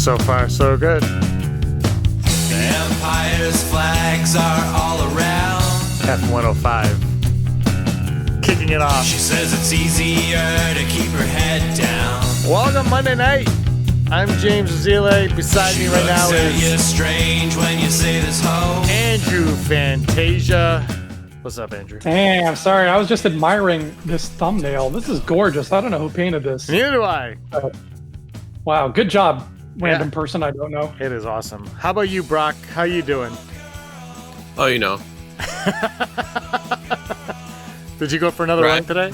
So far, so good. The Empire's flags are all around. F105. Kicking it off. She says it's easier to keep her head down. Welcome Monday night. I'm James Zile. Beside me right now is strange when you say this hoe. Andrew Fantasia. What's up, Andrew? Hey, I'm sorry. I was just admiring this thumbnail. This is gorgeous. I don't know who painted this. Neither do I. Wow, good job, random person I don't know. It is awesome. How about you, Brock? How you doing? Oh, you know. Did you go for another run today?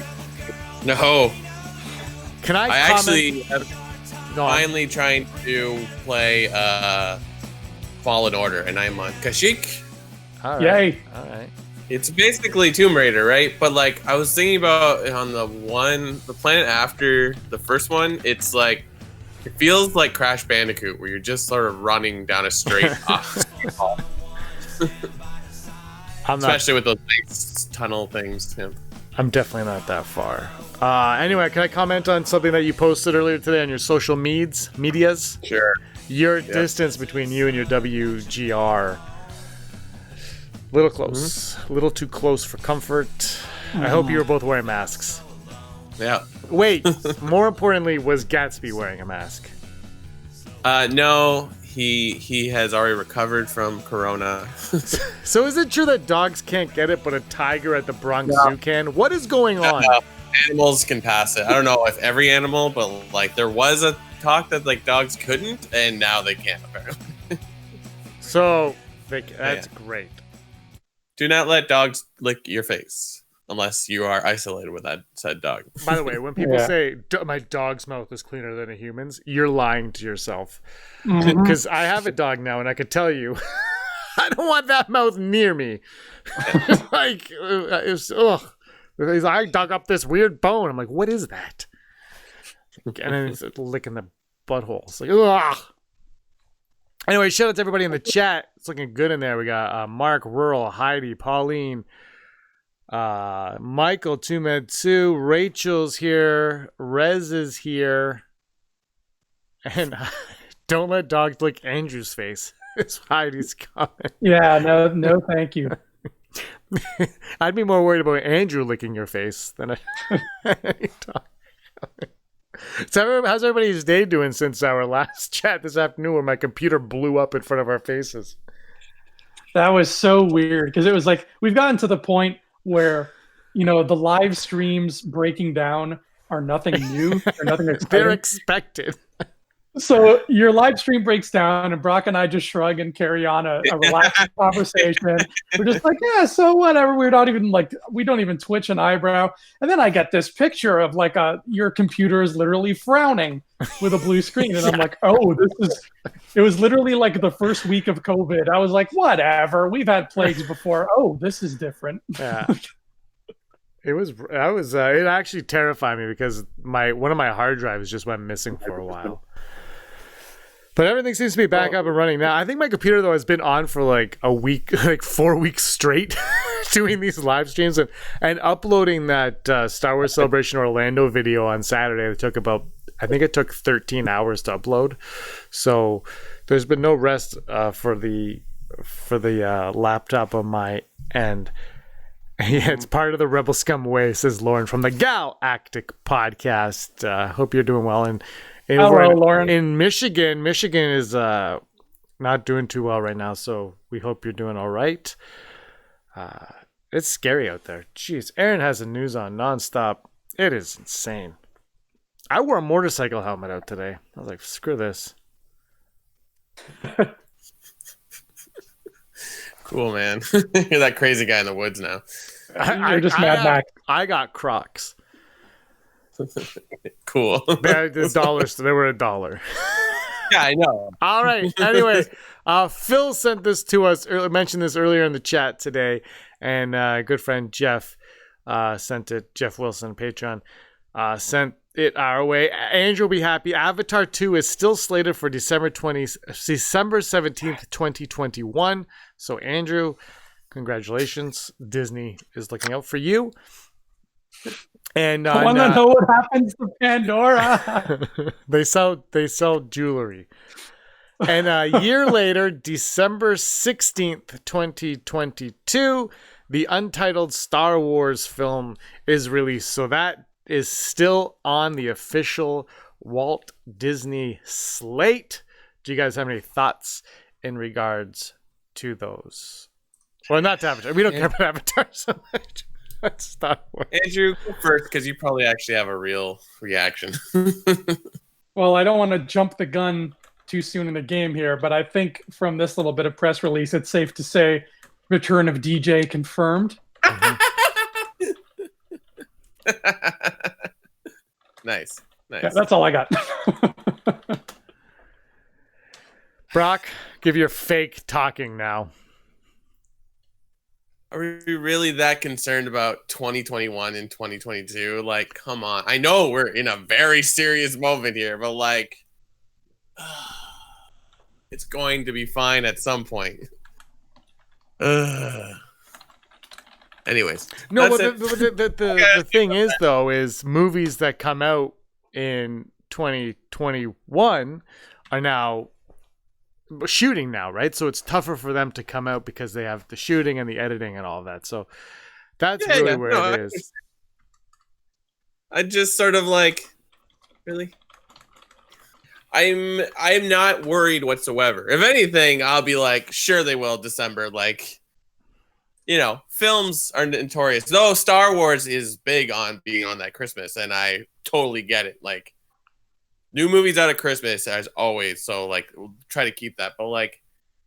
No. Can I comment? Actually am finally trying to play Fallen Order, and I'm on Kashyyyk. All right. Yay. All right. It's basically Tomb Raider, right? But like I was thinking about on the planet after the first one, it's like it feels like Crash Bandicoot, where you're just sort of running down a straight especially with those nice tunnel things. Yeah. I'm definitely not that far. Anyway, can I comment on something that you posted earlier today on your social medias? Sure. Your distance between you and your WGR. Little close. A little too close for comfort. I hope you were both wearing masks. Yeah. Wait, more importantly, was Gatsby wearing a mask? No, he has already recovered from Corona. So is it true that dogs can't get it, but a tiger at the Bronx Zoo can? What is going on? Animals can pass it. I don't know if every animal, but like there was a talk that like dogs couldn't, and now they can apparently. So that's great. Do not let dogs lick your face unless you are isolated with that said dog. By the way, when people say my dog's mouth is cleaner than a human's, you're lying to yourself. Because I have a dog now, and I could tell you, I don't want that mouth near me. Like, it's I dug up this weird bone. I'm like, what is that? And then it's licking the butthole. It's like, ugh. Anyway, shout out to everybody in the chat. It's looking good in there. We got Mark, Rural, Heidi, Pauline, Michael, 2med2, Rachel's here, Rez is here, and don't let dogs lick Andrew's face. It's Heidi's comment. Yeah, no, thank you. I'd be more worried about Andrew licking your face than any dog. So how's everybody's day doing since our last chat this afternoon where my computer blew up in front of our faces? That was so weird because it was like we've gotten to the point where, you know, the live streams breaking down are nothing new. They're nothing exciting. They're expected. So your live stream breaks down and Brock and I just shrug and carry on a relaxed conversation. We're just like, yeah, so whatever. We're not even like, we don't even twitch an eyebrow. And then I get this picture of like your computer is literally frowning with a blue screen. And I'm like, oh, it was literally like the first week of COVID. I was like, whatever. We've had plagues before. Oh, this is different. Yeah. It actually terrified me because one of my hard drives just went missing for a while. But everything seems to be back up and running now. I think my computer, though, has been on for like a week, like 4 weeks straight, doing these live streams and uploading that Star Wars Celebration Orlando video on Saturday. It took I think it took 13 hours to upload. So there's been no rest for the laptop on my end. Yeah, it's part of the Rebel Scum way, says Lauren from the Galactic podcast. Hope you're doing well. And hello, Lauren. In Michigan is not doing too well right now, so we hope you're doing all right. It's scary out there. Jeez, Aaron has the news on nonstop. It is insane. I wore a motorcycle helmet out today. I was like, screw this. Cool, man. You're that crazy guy in the woods now. You're just Mad Max. I got Crocs. Cool. They were $1. Yeah, I know. All right. Anyway, Phil sent this to us. Mentioned this earlier in the chat today, and good friend Jeff sent it. Jeff Wilson, Patreon, sent it our way. Andrew will be happy. Avatar 2 is still slated for December 17th, 2021. So Andrew, congratulations. Disney is looking out for you. And I want to know what happens to Pandora. they sell jewelry. And a year later, December 16th, 2022, the untitled Star Wars film is released. So that is still on the official Walt Disney slate. Do you guys have any thoughts in regards to those? Well, not to Avatar. We don't care about Avatar so much. That's Star Wars. Andrew, go first, because you probably actually have a real reaction. Well, I don't want to jump the gun too soon in the game here, but I think from this little bit of press release, it's safe to say return of DJ confirmed. Nice. Yeah, that's all I got. Brock, give your fake talking now. Are we really that concerned about 2021 and 2022? Like, come on. I know we're in a very serious moment here, but like, it's going to be fine at some point. Anyways. No, but the thing is, though, is movies that come out in 2021 are now shooting now, right? So it's tougher for them to come out because they have the shooting and the editing and all of that. So that's really where it is. I just sort of like, really? I'm not worried whatsoever. If anything, I'll be like, sure they will December. Like, you know, films are notorious. Though Star Wars is big on being on that Christmas, and I totally get it. Like, new movies out of Christmas as always, so like we'll try to keep that. But like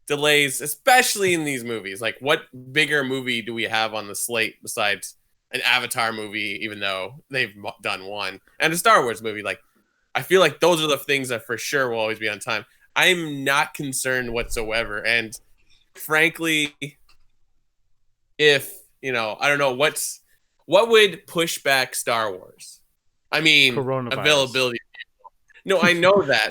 delays, especially in these movies, like what bigger movie do we have on the slate besides an Avatar movie, even though they've done one, and a Star Wars movie? Like, I feel like those are the things that for sure will always be on time. I'm not concerned whatsoever. And frankly, if, you know, I don't know what would push back Star Wars? I mean, availability. No, I know that,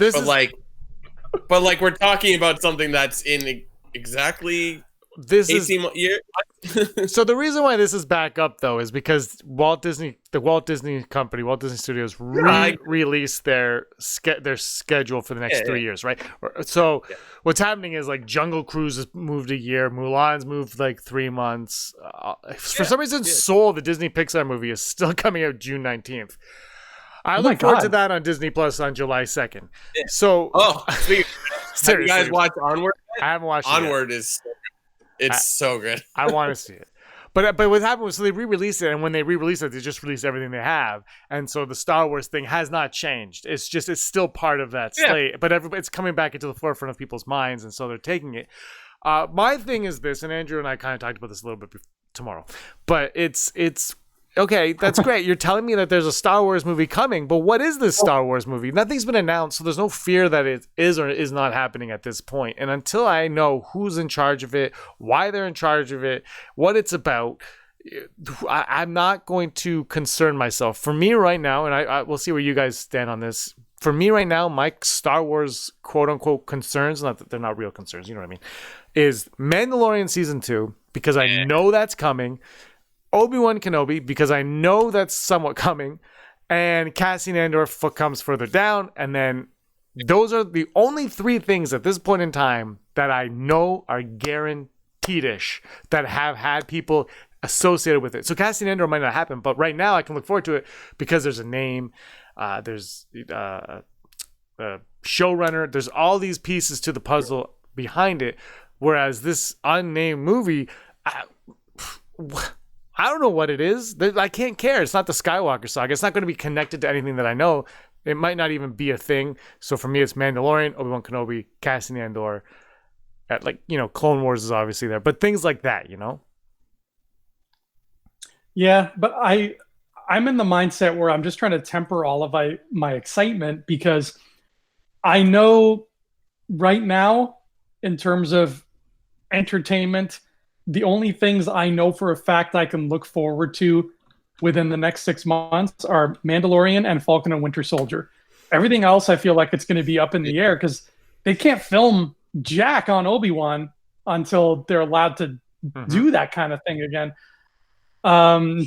but like we're talking about something that's in exactly 18 years. So the reason why this is back up though is because the Walt Disney Company, Walt Disney Studios, released their schedule for the next 3 years, right? So what's happening is like Jungle Cruise has moved a year, Mulan's moved like 3 months. For some reason, Soul, the Disney Pixar movie, is still coming out June 19th. I look forward to that on Disney Plus on July 2nd. Yeah. So, seriously, have you guys watched Onward? I haven't watched Onward. Is so good. I want to see it. But what happened was, so they re-released it, and when they re-release it, they just release everything they have, and so the Star Wars thing has not changed. It's still part of that slate, but it's coming back into the forefront of people's minds, and so they're taking it. My thing is this, and Andrew and I kind of talked about this a little bit tomorrow, but it's. Okay, that's great. You're telling me that there's a Star Wars movie coming, but what is this Star Wars movie? Nothing's been announced, so there's no fear that it is or is not happening at this point. And until I know who's in charge of it, why they're in charge of it, what it's about, I'm not going to concern myself. For me right now, and I we'll see where you guys stand on this. For me right now, my Star Wars quote-unquote concerns, not that they're not real concerns, you know what I mean, is Mandalorian Season 2, because I know that's coming. Obi-Wan Kenobi, because I know that's somewhat coming, and Cassian Andor comes further down, and then those are the only 3 things at this point in time that I know are guaranteed-ish that have had people associated with it. So Cassian Andor might not happen, but right now I can look forward to it because there's a name, there's a showrunner, there's all these pieces to the puzzle behind it, whereas this unnamed movie, I don't know what it is. I can't care. It's not the Skywalker saga. It's not going to be connected to anything that I know. It might not even be a thing. So for me, it's Mandalorian, Obi-Wan Kenobi, Cassian Andor. Clone Wars is obviously there, but things like that, you know? Yeah, but I'm in the mindset where I'm just trying to temper all of my excitement, because I know right now, in terms of entertainment, the only things I know for a fact I can look forward to within the next 6 months are Mandalorian and Falcon and Winter Soldier. Everything else, I feel like it's going to be up in the air, because they can't film Jack on Obi-Wan until they're allowed to do that kind of thing again.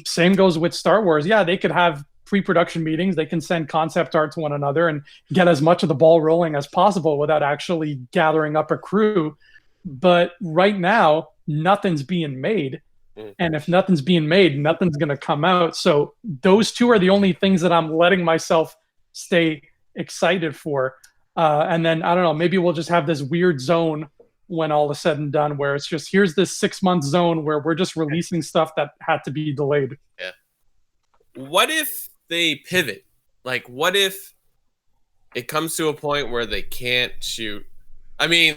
Same goes with Star Wars. Yeah, they could have pre-production meetings. They can send concept art to one another and get as much of the ball rolling as possible without actually gathering up a crew. But right now, nothing's being made. And if nothing's being made, nothing's going to come out. So those two are the only things that I'm letting myself stay excited for. And then, I don't know, maybe we'll just have this weird zone when all is said and done, where it's just, here's this 6-month zone where we're just releasing stuff that had to be delayed. Yeah. What if they pivot? Like, what if it comes to a point where they can't shoot? I mean,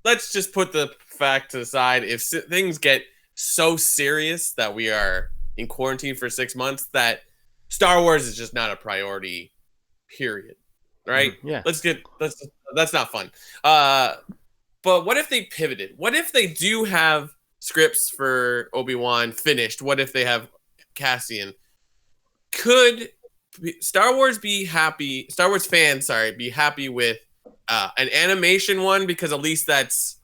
let's just put the fact to the side. If things get so serious that we are in quarantine for 6 months, that Star Wars is just not a priority, period. Right? Yeah. That's not fun. But what if they pivoted? What if they do have scripts for Obi-Wan finished? What if they have Cassian? Could Star Wars fans be happy with an animation one, because at least that's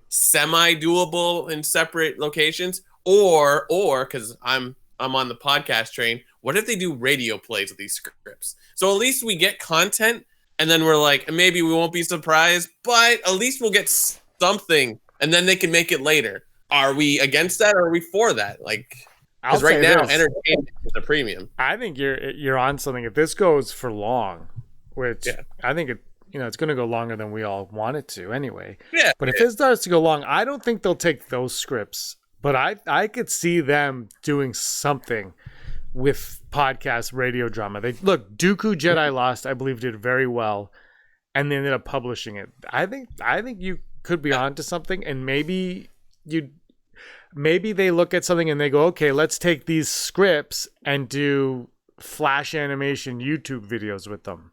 semi-doable in separate locations? Or because I'm on the podcast train, what if they do radio plays of these scripts? So at least we get content, and then we're like, maybe we won't be surprised, but at least we'll get something, and then they can make it later. Are we against that, or are we for that? Like, because right now, entertainment is a premium. I think you're on something. If this goes for long, which I think it's going to go longer than we all want it to anyway. Yeah. But if it starts to go long, I don't think they'll take those scripts. But I could see them doing something with podcast radio drama. Dooku Jedi Lost, I believe, did very well, and they ended up publishing it. I think you could be onto something, and maybe they look at something and they go, okay, let's take these scripts and do flash animation YouTube videos with them.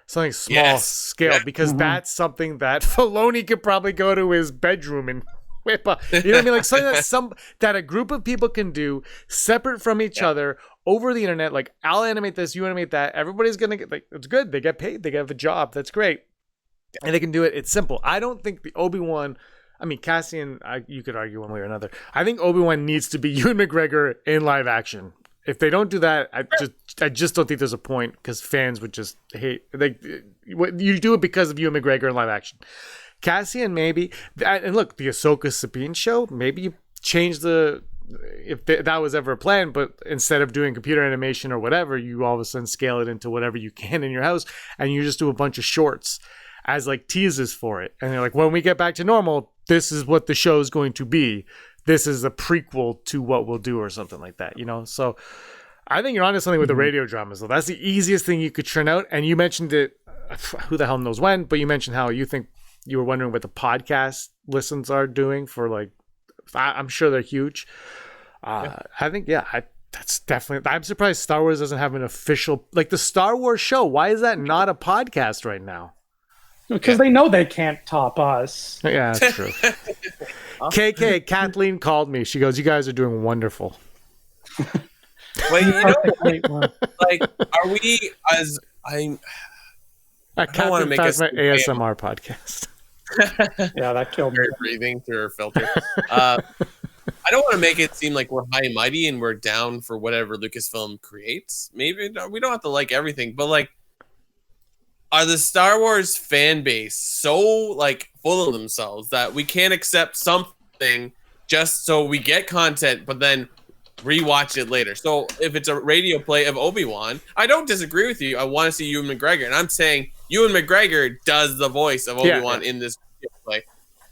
Something small scale, because that's something that Filoni could probably go to his bedroom and whip up. You know what I mean? Like something that a group of people can do separate from each other over the internet. Like, I'll animate this, you animate that. Everybody's gonna get, like, it's good. They get paid. They have a job. That's great, and they can do it. It's simple. I don't think the Obi-Wan. I mean, Cassian, you could argue one way or another. I think Obi-Wan needs to be Ewan McGregor in live action. If they don't do that, I just don't think there's a point, because fans would just hate. Like, you do it because of Ewan McGregor in live action. Cassian, maybe. And look, the Ahsoka Sabine show, maybe you change if that was ever a plan, but instead of doing computer animation or whatever, you all of a sudden scale it into whatever you can in your house, and you just do a bunch of shorts as like teases for it. And they're like, when we get back to normal, this is what the show is going to be. This is a prequel to what we'll do, or something like that, you know? So I think you're onto something with the radio dramas, though. That's the easiest thing you could churn out. And you mentioned it, who the hell knows when, but you mentioned how you think you were wondering what the podcast listens are doing for, like, I'm sure they're huge. I think, that's definitely, I'm surprised Star Wars doesn't have an official, like the Star Wars show. Why is that not a podcast right now? Because they know they can't top us. Yeah, that's true. KK, Kathleen called me. She goes, you guys are doing wonderful. Wait, you know, like, are we, as I don't want to make us my ASMR podcast. Yeah, that killed me. Breathing through her filter. I don't want to make it seem like we're high and mighty and we're down for whatever Lucasfilm creates. Maybe we don't have to like everything, but like, are the Star Wars fan base so like full of themselves that we can't accept something just so we get content, but then rewatch it later? So if it's a radio play of Obi-Wan, I don't disagree with you. I want to see Ewan McGregor, and I'm saying Ewan McGregor does the voice of Obi-Wan in this play.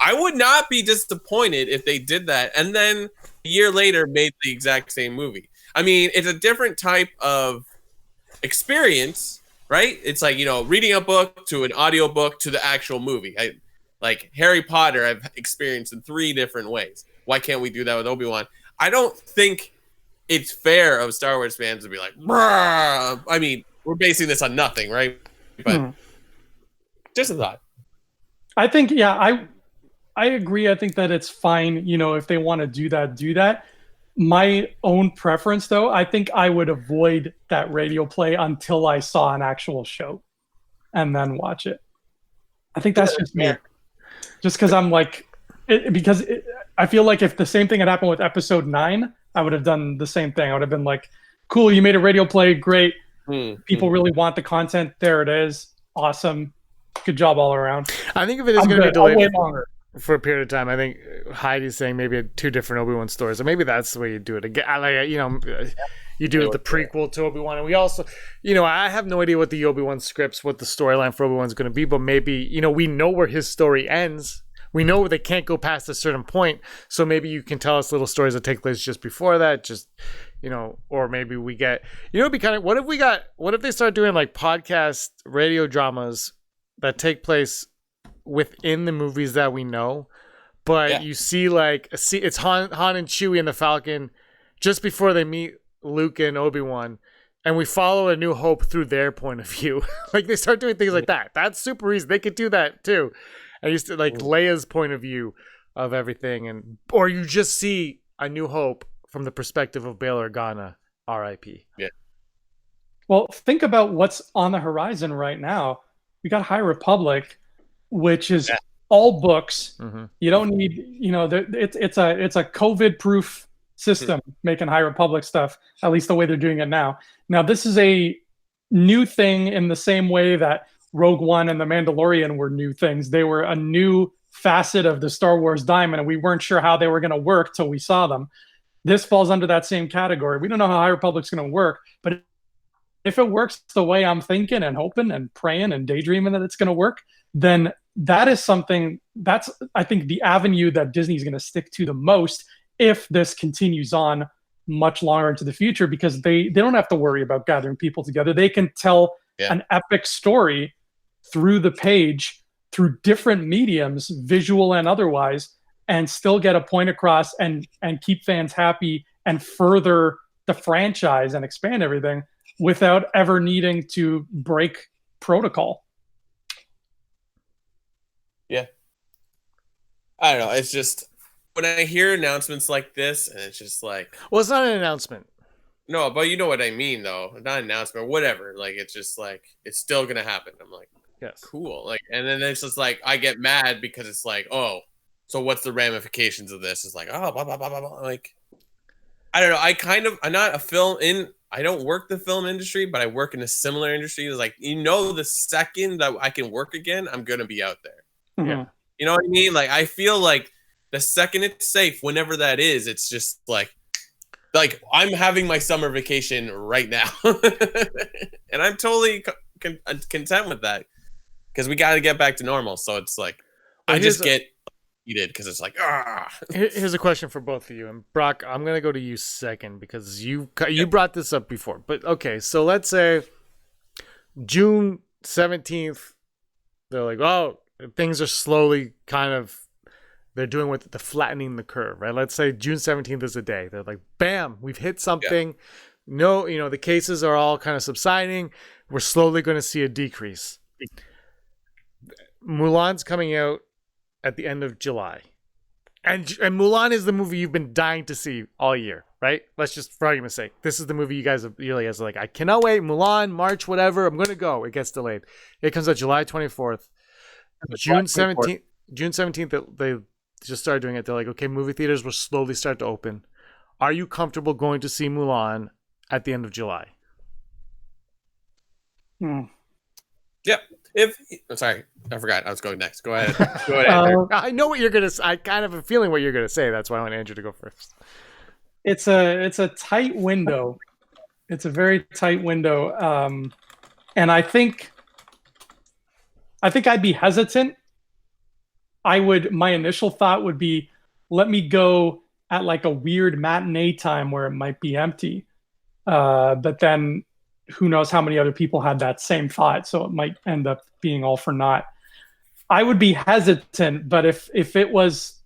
I would not be disappointed if they did that, and then a year later made the exact same movie. I mean, it's a different type of experience, right? It's like, you know, reading a book to an audiobook to the actual movie. Like Harry Potter, I've experienced in 3 different ways. Why can't we do that with Obi-Wan? I don't think it's fair of Star Wars fans to be like, bruh. I mean, we're basing this on nothing, right? But just a thought. I think, I agree. I think that it's fine, you know, if they want to do that. My own preference, though, I think I would avoid that radio play until I saw an actual show and then watch it. I think that's just me. Just because I'm like, I feel like if the same thing had happened with episode 9, I would have done the same thing. I would have been like, cool, you made a radio play, great. Mm-hmm. People really want the content. There it is. Awesome. Good job all around. I think if it is I'm going to be good. I'll delayed wait longer. for a period of time, I think Heidi's saying maybe 2 different Obi-Wan stories, or maybe that's the way you do it. Again, like, you know, you do it the prequel to Obi-Wan, and we also, you know, I have no idea what the Obi-Wan scripts, what the storyline for Obi-Wan's going to be, but maybe, you know, we know where his story ends. We know they can't go past a certain point, so maybe you can tell us little stories that take place just before that, just, you know, or maybe we get, you know, it'd be kind of, what if they start doing like podcast radio dramas that take place within the movies that we know, but you see it's Han and Chewie and the Falcon just before they meet Luke and Obi-Wan, and we follow A New Hope through their point of view. Like they start doing things like that. That's super easy. They could do that too. I used to like Leia's point of view of everything, or you just see A New Hope from the perspective of Bail Organa, R.I.P. Yeah. Well, think about what's on the horizon right now. We got High Republic, which is all books. Mm-hmm. You don't need, you know, it's a COVID-proof system making High Republic stuff. At least the way they're doing it now. Now, this is a new thing in the same way that Rogue One and The Mandalorian were new things. They were a new facet of the Star Wars diamond, and we weren't sure how they were going to work till we saw them. This falls under that same category. We don't know how High Republic's going to work, but if it works the way I'm thinking and hoping and praying and daydreaming that it's going to work, then that is something that's, I think, the avenue that Disney's going to stick to the most if this continues on much longer into the future, because they don't have to worry about gathering people together. They can tell an epic story through the page, through different mediums, visual and otherwise, and still get a point across and keep fans happy and further the franchise and expand everything without ever needing to break protocol. Yeah. I don't know. It's just when I hear announcements like this, and it's just like, well, it's not an announcement. No, but you know what I mean, though. Not an announcement, whatever. Like, it's just like, it's still gonna happen. I'm like, yes, cool. Like, and then it's just like, I get mad because it's like, oh, so what's the ramifications of this? It's like, oh, blah blah blah blah blah. Like, I don't know. I'm not a film in. I don't work the film industry, but I work in a similar industry. It's like, you know, the second that I can work again, I'm gonna be out there. Mm-hmm. Yeah, you know what I mean? Like, I feel like the second it's safe, whenever that is, it's just like I'm having my summer vacation right now, and I'm totally content with that because we got to get back to normal. So it's like I just get heated because it's like Here's a question for both of you, and Brock, I'm gonna go to you second because you brought this up before. But okay, so let's say June 17th, they're like, oh, things are slowly kind of. They're doing with the flattening the curve, right? Let's say June 17th is a day. They're like, bam, we've hit something. Yeah. No, you know, the cases are all kind of subsiding. We're slowly going to see a decrease. Mulan's coming out at the end of July. And Mulan is the movie you've been dying to see all year, right? Let's just, for argument's sake, this is the movie you guys are like, I cannot wait. Mulan, March, whatever. I'm going to go. It gets delayed. It comes out July 24th. June 17th, they just started doing it. They're like, okay, movie theaters will slowly start to open. Are you comfortable going to see Mulan at the end of July? Yep. I'm sorry, I forgot. I was going next. Go ahead. I know what you're gonna. I kind of have a feeling what you're gonna say. That's why I want Andrew to go first. It's a tight window. It's a very tight window, and I think I'd be hesitant. My initial thought would be, let me go at like a weird matinee time where it might be empty. But then who knows how many other people had that same thought. So it might end up being all for naught. I would be hesitant, but if it was,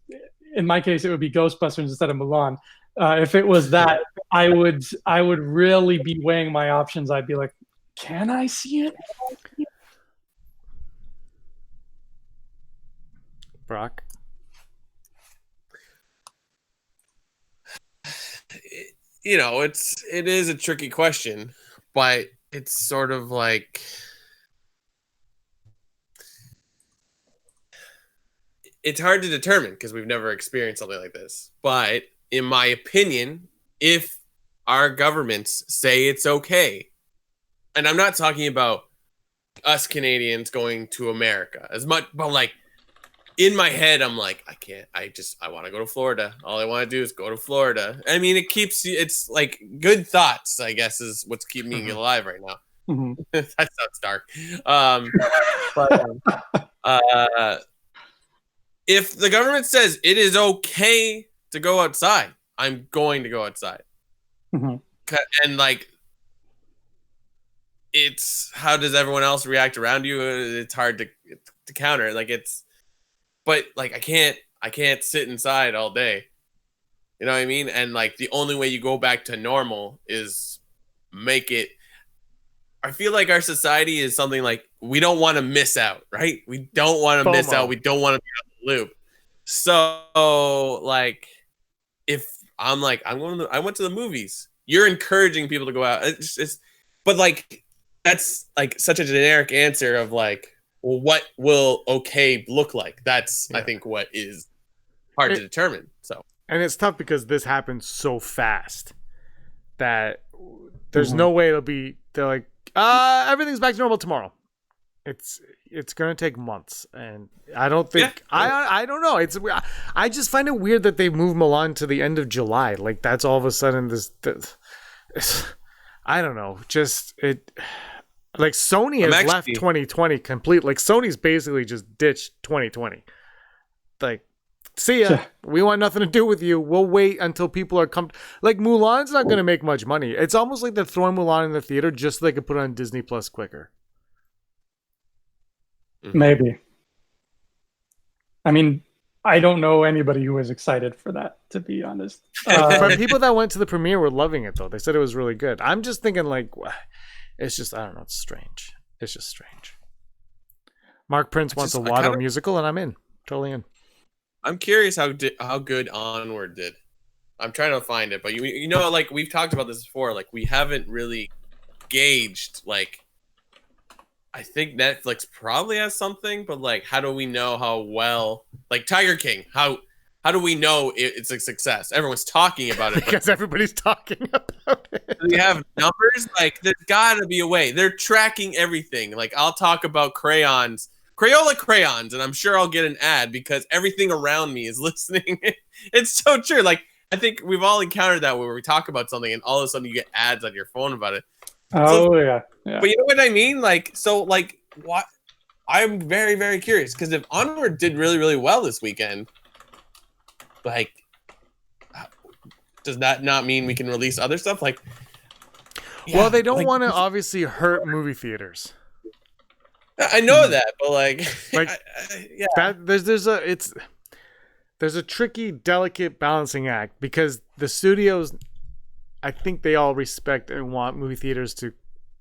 in my case, it would be Ghostbusters instead of Mulan. If it was that, I would really be weighing my options. I'd be like, can I see it? Brock? You know, it is a tricky question, but it's sort of like it's hard to determine because we've never experienced something like this. But in my opinion, if our governments say it's okay, and I'm not talking about us Canadians going to America as much, but like in my head, I'm like, I can't. I want to go to Florida. All I want to do is go to Florida. I mean, it keeps you. It's like good thoughts, I guess, is what's keeping me alive right now. Mhm. That sounds dark. But if the government says it is okay to go outside, I'm going to go outside. Mhm. And like, it's how does everyone else react around you? It's hard to counter. Like but like I can't sit inside all day. You know what I mean? And like the only way you go back to normal is make it. I feel like our society is something like we don't want to miss out, right? We don't want to miss out. We don't want to be on the loop. So like, if I'm like I went to the movies. You're encouraging people to go out. But like that's like such a generic answer of like, well, what will okay look like? That's I think what is hard to determine. So and it's tough because this happened so fast that there's no way it'll be. They're like, everything's back to normal tomorrow. It's gonna take months, and I don't think I don't know. I just find it weird that they moved Milan to the end of July. Like that's all of a sudden this I don't know. Just it. Like Sony has left 2020 complete. Like Sony's basically just ditched 2020. Like, see ya. We want nothing to do with you. We'll wait until people are like Mulan's not going to make much money. It's almost like they're throwing Mulan in the theater just so they could put it on Disney Plus quicker. Maybe. I mean, I don't know anybody who was excited for that, to be honest. But people that went to the premiere were loving it, though. They said it was really good. I'm just thinking, like, it's just, I don't know. It's strange. It's just strange. Mark Prince wants a Watto musical, and I'm in. Totally in. I'm curious how good Onward did. I'm trying to find it, but you know, like we've talked about this before. Like we haven't really gauged. Like I think Netflix probably has something, but like, how do we know how well? Like Tiger King, how do we know it's a success? Everyone's talking about it because everybody's talking about it. Do we have numbers? Like, there's got to be a way. They're tracking everything. Like, I'll talk about Crayola crayons, and I'm sure I'll get an ad because everything around me is listening. It's so true. Like, I think we've all encountered that where we talk about something, and all of a sudden you get ads on your phone about it. Yeah. But you know what I mean? Like, so, like, what? I'm very, very curious because if Onward did really, really well this weekend, like, does that not mean we can release other stuff? Like, well, they don't want to obviously hurt movie theaters. I know that, but like there's a tricky, delicate balancing act because the studios, I think they all respect and want movie theaters to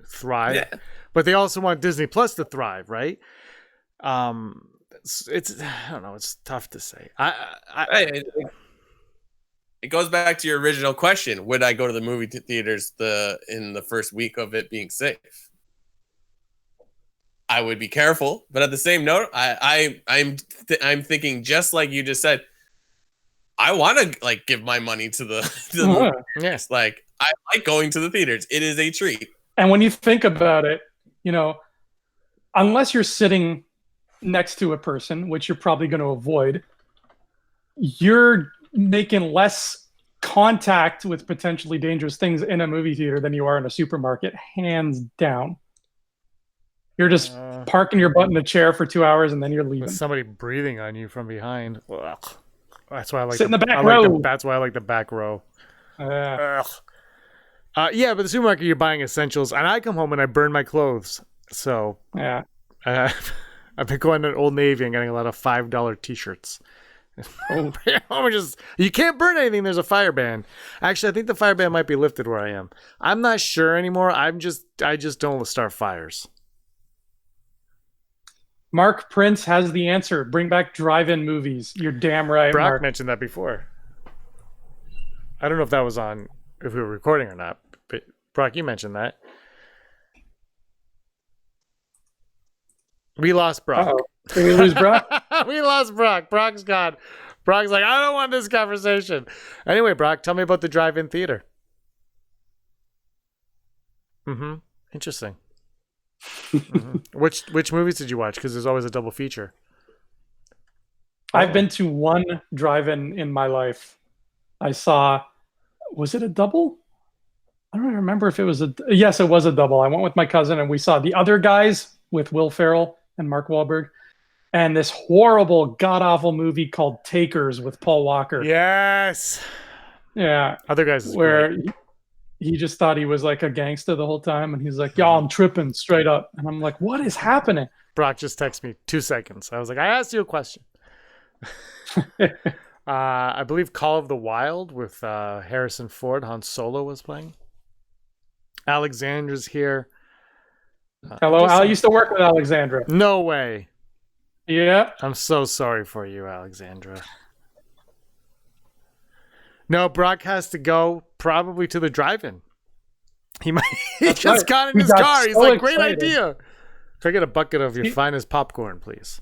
thrive, but they also want Disney Plus to thrive, right? It's I don't know. It's tough to say. It goes back to your original question: would I go to the movie theaters in the first week of it being safe? I would be careful, but at the same note, I'm thinking just like you just said. I want to like give my money to the yes. Like I like going to the theaters. It is a treat. And when you think about it, you know, unless you're sitting next to a person, which you're probably going to avoid, you're making less contact with potentially dangerous things in a movie theater than you are in a supermarket, hands down. You're just parking your butt in a chair for 2 hours and then you're leaving. Somebody breathing on you from behind. Ugh. That's why I like sit in the back row. That's why I like the back row. Yeah, but the supermarket, you're buying essentials, and I come home and I burn my clothes. So yeah, I've been going to Old Navy and getting a lot of $5 T-shirts. You can't burn anything. There's a fire ban. Actually, I think the fire ban might be lifted where I am. I'm not sure anymore. I just don't start fires. Mark Prince has the answer. Bring back drive-in movies. You're damn right. Brock Mark mentioned that before. I don't know if that was on, if we were recording or not. But Brock, you mentioned that. We lost Brock. Uh-oh. Did we lose Brock? We lost Brock. Brock's gone. Brock's like, I don't want this conversation. Anyway, Brock, tell me about the drive-in theater. Mm-hmm. Interesting. Mm-hmm. Which movies did you watch? Because there's always a double feature. I've been to one drive-in in my life. I saw, was it a double? I don't remember if it was yes, it was a double. I went with my cousin and we saw The Other Guys with Will Ferrell and Mark Wahlberg, and this horrible, god-awful movie called Takers with Paul Walker. Yes. Yeah. Other Guys is where great. he just thought he was like a gangster the whole time, and he's like, "Y'all, I'm tripping straight up," and I'm like, "What is happening?" Brock just texted me 2 seconds. I was like, I asked you a question. I believe Call of the Wild with Harrison Ford, Han Solo was playing. Alexandra's here. Hello, I used to work with Alexandra. No way. Yeah. I'm so sorry for you, Alexandra. No, Brock has to go probably to the drive-in. He just got in his car. He's like, great idea. Can I get a bucket of your finest popcorn, please?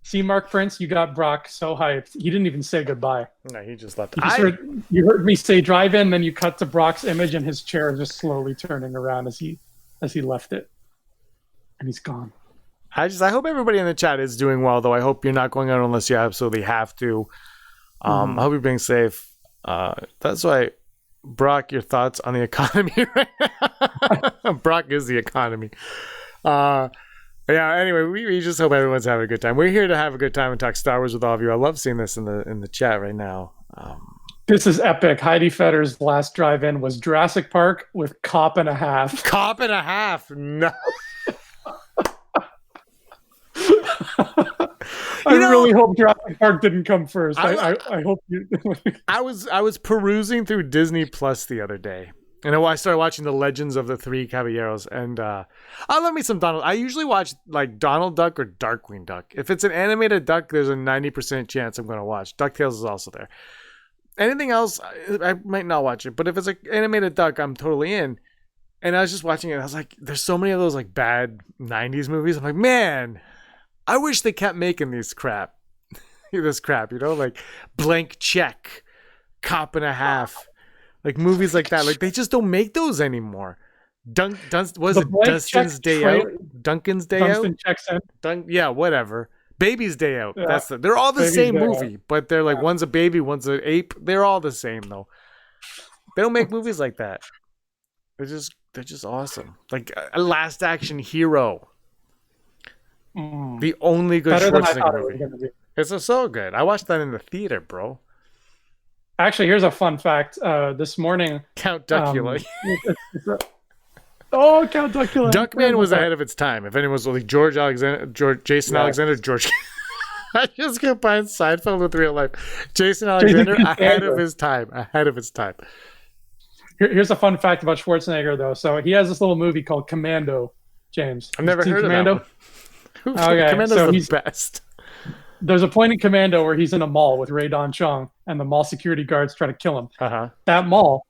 See, Mark Prince, you got Brock so hyped. He didn't even say goodbye. No, he just left. You heard me say drive-in, then you cut to Brock's image, and his chair is just slowly turning around as he left it. And he's gone. I hope everybody in the chat is doing well, though. I hope you're not going out unless you absolutely have to. I hope you're being safe. That's why, Brock, your thoughts on the economy right now? Brock is the economy. Yeah, anyway, we just hope everyone's having a good time. We're here to have a good time and talk Star Wars with all of you. I love seeing this in the chat right now. This is epic. Heidi Fetter's last drive-in was Jurassic Park with Cop and a Half. Cop and a Half? No. I really hope Jurassic Park didn't come first. I hope you. I was perusing through Disney Plus the other day, and I started watching The Legends of the Three Caballeros, and I love me some Donald. I usually watch like Donald Duck or Darkwing Duck. If it's an animated duck, there's a 90% chance I'm going to watch. DuckTales is also there. Anything else, I might not watch it, but if it's an animated duck, I'm totally in. And I was just watching it, and I was like, there's so many of those like bad 90s movies. I'm like, man, I wish they kept making this crap, like Blank Check, Cop and a Half, like movies like that. Like they just don't make those anymore. Duncan's Day Out? Duncan's Day Out? Checks in. Yeah, whatever. Baby's Day Out. Yeah. They're all the Baby's same Day movie, but they're like one's a baby, one's an ape. They're all the same though. They don't make movies like that. They're just awesome. Like a Last Action Hero. The only good Schwarzenegger movie. It's so good. I watched that in the theater, bro. Actually, here's a fun fact. This morning, Count Duckula. Count Duckula. Duckman was ahead of its time. If anyone was like Jason Alexander, George. I just combined Seinfeld with real life. Jason Alexander ahead of his time. Ahead of his time. Here's a fun fact about Schwarzenegger, though. So he has this little movie called Commando. James, I've never heard Commando? of that one. Okay, Commando's the best. There's a point in Commando where he's in a mall with Ray Don Chong, and the mall security guards try to kill him. That mall,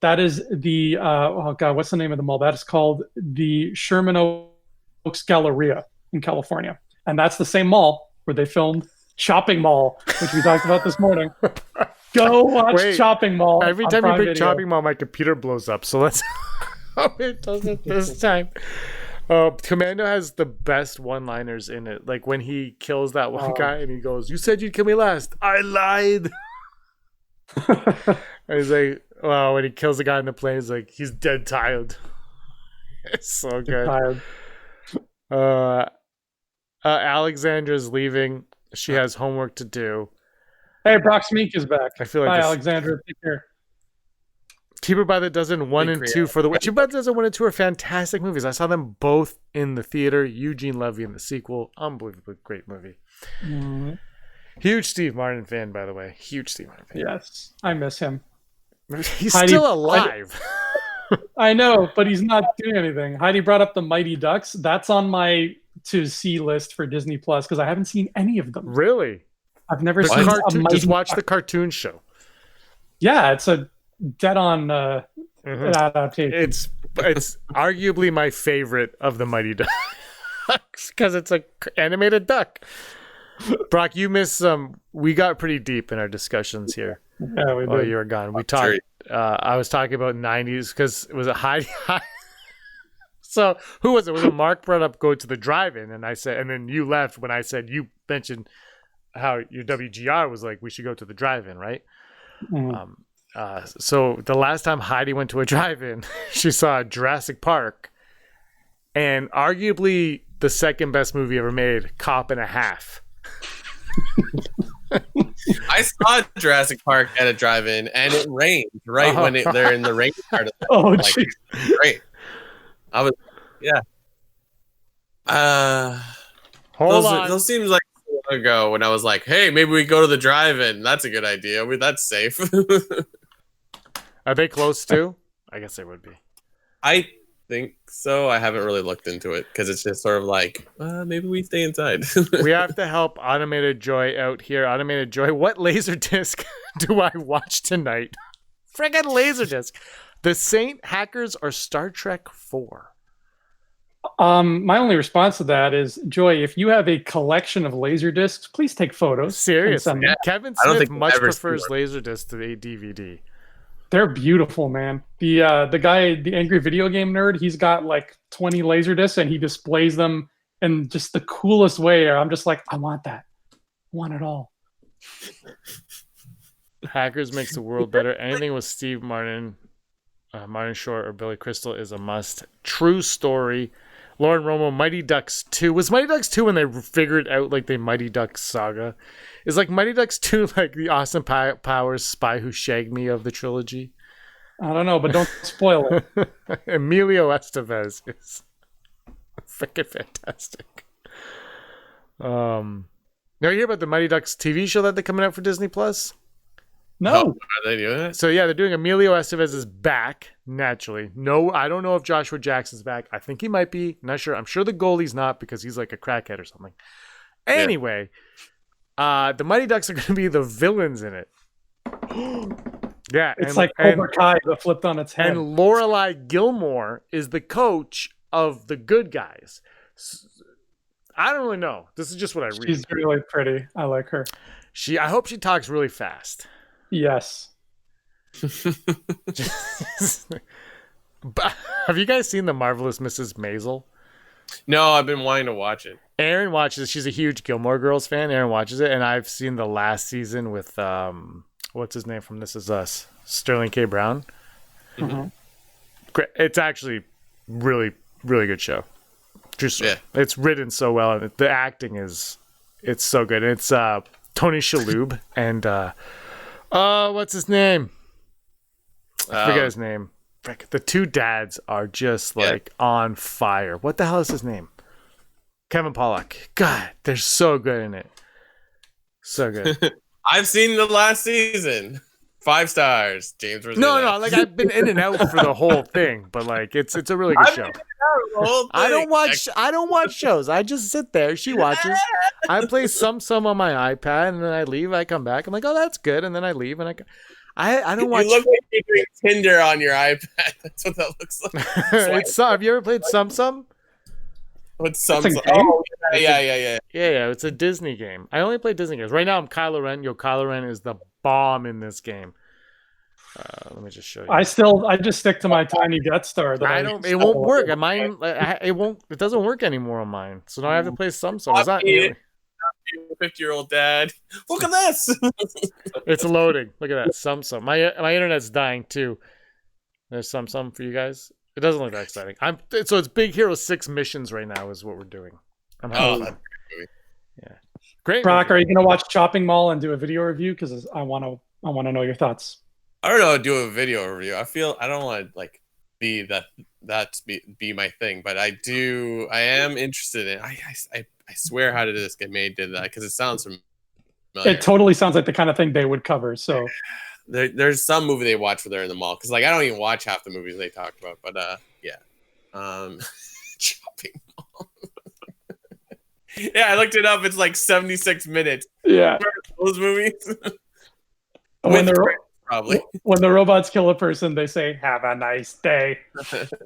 that is the what's the name of the mall? That is called the Sherman Oaks Galleria in California, and that's the same mall where they filmed Chopping Mall, which we talked about this morning. Go watch Chopping Mall. Every time you bring Chopping Mall, my computer blows up. So let's hope it doesn't this time. Commando has the best one-liners in it. Like when he kills that one guy and he goes, "You said you'd kill me last. I lied." And he's like, well, when he kills the guy in the plane, he's like, he's dead tired. It's so good. Alexandra's leaving. She has homework to do. Hey, Brock Smink is back. I feel like Bye, Alexandra. Take care. Keeper by the Dozen 1 and 2 for the win. Keeper by the Dozen 1 and 2 are fantastic movies. I saw them both in the theater. Eugene Levy in the sequel. Unbelievably great movie. Mm-hmm. Huge Steve Martin fan, by the way. Huge Steve Martin fan. Yes, I miss him. He's still alive. I know, but he's not doing anything. Heidi brought up the Mighty Ducks. That's on my to-see list for Disney Plus because I haven't seen any of them. Really? I've never seen a Mighty Just watch the cartoon show. Yeah, it's a dead-on adaptation. It's arguably my favorite of the Mighty Ducks because it's an animated duck. Brock, you missed some. We got pretty deep in our discussions here. Yeah, we did. Oh, you were gone. We talked. I was talking about 90s because it was a Heidi. So who was it? Was it Mark brought up go to the drive-in, and I said, and then you left when I said you mentioned how your WGR was like we should go to the drive-in, right? So the last time Heidi went to a drive-in, she saw Jurassic Park, and arguably the second best movie ever made, Cop and a Half. I saw Jurassic Park at a drive-in, and it rained when they're in the rain part of it. Oh, like, jeez. great. I was, yeah. Hold on. Those seems like so long ago when I was like, hey, maybe we go to the drive-in. That's a good idea. That's safe. Are they close too? I guess they would be. I think so. I haven't really looked into it because it's just sort of like, maybe we stay inside. We have to help Automated Joy out here. Automated Joy, what Laserdisc do I watch tonight? Friggin' Laserdisc. The Saint, Hackers, or Star Trek 4? My only response to that is, Joy, if you have a collection of laser discs, please take photos. Seriously, Yeah. Kevin I don't Smith think much I've ever prefers seen Laserdisc to the DVD. They're beautiful, man. The guy, the angry video game nerd, he's got like 20 laser discs and he displays them in just the coolest way. I'm just like, I want that. I want it all. Hackers makes the world better. Anything with Steve Martin, Martin Short, or Billy Crystal is a must. True story. Lauren Romo, Mighty Ducks 2. Was Mighty Ducks 2 when they figured out like the Mighty Ducks saga? Is like Mighty Ducks 2 like the Austin Powers Spy Who Shagged Me of the trilogy? I don't know, but don't spoil it. Emilio Estevez is freaking fantastic. Now you hear about the Mighty Ducks TV show that they're coming out for Disney Plus? No. Oh, are they doing it? So yeah, they're doing Emilio Estevez is back naturally. No, I don't know if Joshua Jackson's back. I think he might be. Not sure. I'm sure the goalie's not because he's like a crackhead or something. Anyway, the Mighty Ducks are going to be the villains in it. Yeah, It's like Cobra Kai that flipped on its head. And Lorelai Gilmore is the coach of the good guys. I don't really know. This is just what I read. She's really pretty. I like her. I hope she talks really fast. Yes. Have you guys seen The Marvelous Mrs. Maisel? No, I've been wanting to watch it. Aaron watches. She's a huge Gilmore Girls fan. Aaron watches it, and I've seen the last season with what's his name from This Is Us, Sterling K. Brown. Mm-hmm. Great. It's actually really, really good show. It's written so well, and the acting it's so good. And it's Tony Shalhoub and what's his name? I forget his name. Frick, the two dads are just like on fire. What the hell is his name? Kevin Pollak. God, they're so good in it. So good. I've seen the last season. 5 stars. James Rosella. No, like I've been in and out for the whole thing, but like it's a really good show. I don't watch shows. I just sit there. She watches. I play some on my iPad, and then I leave. I come back. I'm like, oh, that's good, and then I leave, and I don't watch. You look like you're doing Tinder on your iPad. That's what that looks like. It's Have you ever played Sum? What's Sum? It's a game? Oh, yeah. Yeah, it's a Disney game. I only play Disney games. Right now, I'm Kylo Ren. Kylo Ren is the bomb in this game. Let me just show you. I just stick to my tiny Death Star. It won't work. Mine, it doesn't work anymore on mine. So now I have to play Sum. It's not. 50-year-old dad. Look at this. It's loading. Look at that. Sum. My internet's dying too. There's Sum for you guys. It doesn't look that exciting. So it's Big Hero 6 missions right now is what we're doing. I'm having fun. Yeah. Great. Brock, are you going to watch Chopping Mall and do a video review? Because I want to know your thoughts. I don't know. Do a video review. I don't want to like be be my thing, but I am interested in. I swear, how did this get made? Did that because it sounds familiar. It totally sounds like the kind of thing they would cover. So there's some movie they watch when they're in the mall because like I don't even watch half the movies they talk about. But Chopping Mall. Yeah, I looked it up. It's like 76 minutes. Yeah, those movies. Probably. When the robots kill a person, they say, "Have a nice day."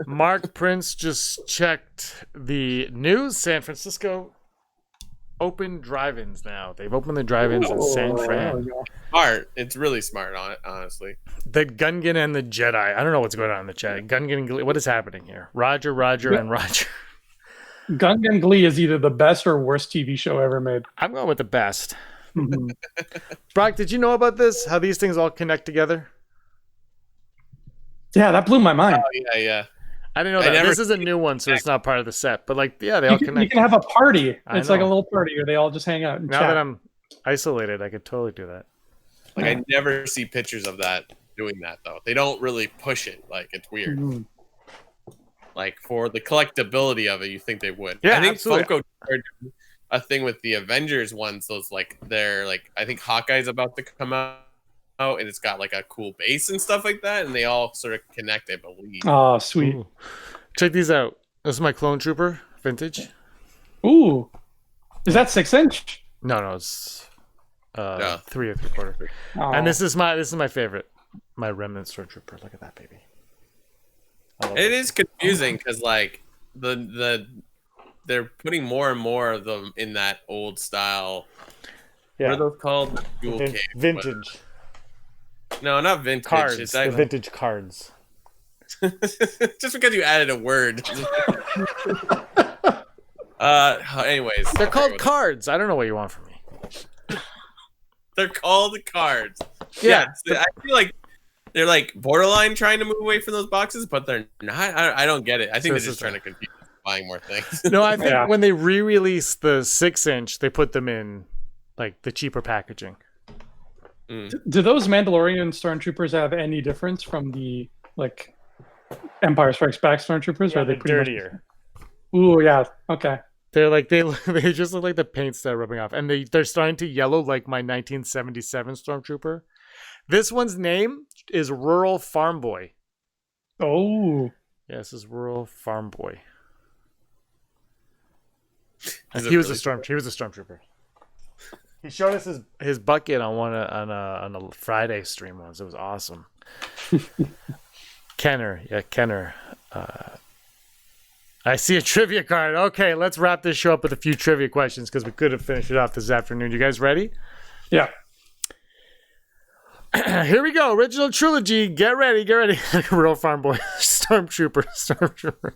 Mark Prince just checked the news. San Francisco open drive-ins now. They've opened the drive-ins in San Fran. Smart. It's really smart on it, honestly. The Gungan and the Jedi. I don't know what's going on in the chat. Gungan and Glee. What is happening here? Roger, and Roger. Gungan Glee is either the best or worst TV show ever made. I'm going with the best. Mhm. Brock, did you know about this? How these things all connect together? Yeah, that blew my mind. Oh, yeah. I didn't know that. This is a new one, so it's not part of the set. But like, yeah, they all connect. You can have a party. I It's like a know. little party where they all just hang out and Now chat. that I'm isolated, I could totally do that. Like, I never see pictures of that doing that, though. They don't really push it. Like, it's weird. Mhm. Like, for the collectability of it, you think they would. Yeah, I think absolutely. Funko did a thing with the Avengers ones. Those, like, they're, like, I think Hawkeye's about to come out, and it's got, like, a cool base and stuff like that, and they all sort of connect, I believe. Oh, sweet. Ooh. Check these out. This is my Clone Trooper vintage. Ooh. Is that 6-inch? No, it's Yeah. 3 3/4. Oh. And this is my favorite. My Remnant Stormtrooper. Look at that baby. I love It is confusing because, like, they're putting more and more of them in that old style. Yeah. What are those called? Jewel Vin- cave, vintage but- No, not vintage. cards. It's The vintage cards. just because you added a word. Anyways, They're called cards. I don't know what you want from me. They're called cards. Yeah, Yes, I feel like they're like borderline trying to move away from those boxes, but they're not. I don't get it. I think So they're this just is trying to confuse buying more things. No, I think Yeah. when they re-released the 6-inch, they put them in like the cheaper packaging. Do those Mandalorian stormtroopers have any difference from the like Empire Strikes Back stormtroopers? Or are they they're pretty much- dirtier. Ooh, yeah. Okay. They're like they just look like the paint's that rubbing off, and they're starting to yellow like my 1977 Stormtrooper. This one's name is Rural Farm Boy. Oh. Yeah, this is Rural Farm Boy. Is He it was really? He was a Stormtrooper. He showed us his bucket on a Friday stream once. It was awesome. Kenner. I see a trivia card. Okay, let's wrap this show up with a few trivia questions because we could have finished it off this afternoon. You guys ready? Yeah. Here we go. Original trilogy. Get ready. Real Farm Boy. Stormtrooper.